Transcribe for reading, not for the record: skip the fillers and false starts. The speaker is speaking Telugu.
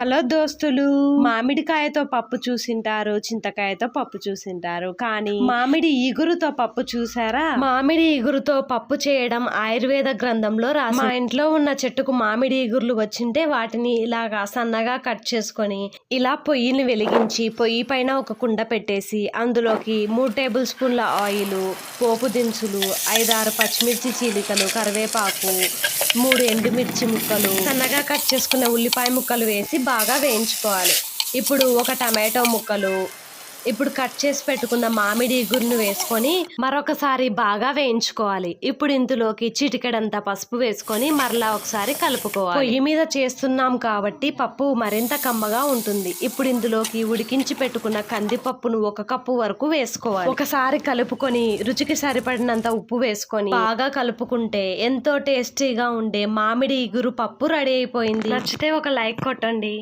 హలో దోస్తులు, మామిడికాయతో పప్పు చూసింటారు, చింతకాయతో పప్పు చూసింటారు, కానీ మామిడి ఇగురుతో పప్పు చూసారా? మామిడి ఇగురుతో పప్పు చేయడం ఆయుర్వేద గ్రంథంలో రాసి, మా ఇంట్లో ఉన్న చెట్టుకు మామిడి ఇగుర్లు వచ్చింటే వాటిని ఇలాగా సన్నగా కట్ చేసుకొని ఇలా పొయ్యిని వెలిగించి పొయ్యి పైన ఒక కుండ పెట్టేసి అందులోకి 3 టేబుల్ స్పూన్ల ఆయిల్, పోపు దినుసులు, 5-6 పచ్చిమిర్చి చీలికలు, కరివేపాకు, 3 ఎండుమిర్చి ముక్కలు, సన్నగా కట్ చేసుకున్న ఉల్లిపాయ ముక్కలు వేసి బాగా వేయించుకోవాలి. ఇప్పుడు ఒక టమాటో ముక్కలు, ఇప్పుడు కట్ చేసి పెట్టుకున్న మామిడి ఇగురును వేసుకొని మరొకసారి బాగా వేయించుకోవాలి. ఇప్పుడు ఇందులోకి చిటికెడంత పసుపు వేసుకొని మరలా ఒకసారి కలుపుకోవాలి. పొయ్యి మీద చేస్తున్నాం కాబట్టి పప్పు మరింత కమ్మగా ఉంటుంది. ఇప్పుడు ఇందులోకి ఉడికించి పెట్టుకున్న కందిపప్పును 1 కప్పు వరకు వేసుకోవాలి. ఒకసారి కలుపుకొని రుచికి సరిపడినంత ఉప్పు వేసుకొని బాగా కలుపుకుంటే ఎంతో టేస్టీగా ఉండే మామిడి ఇగురు పప్పు రెడీ అయిపోయింది. నచ్చితే ఒక లైక్ కొట్టండి.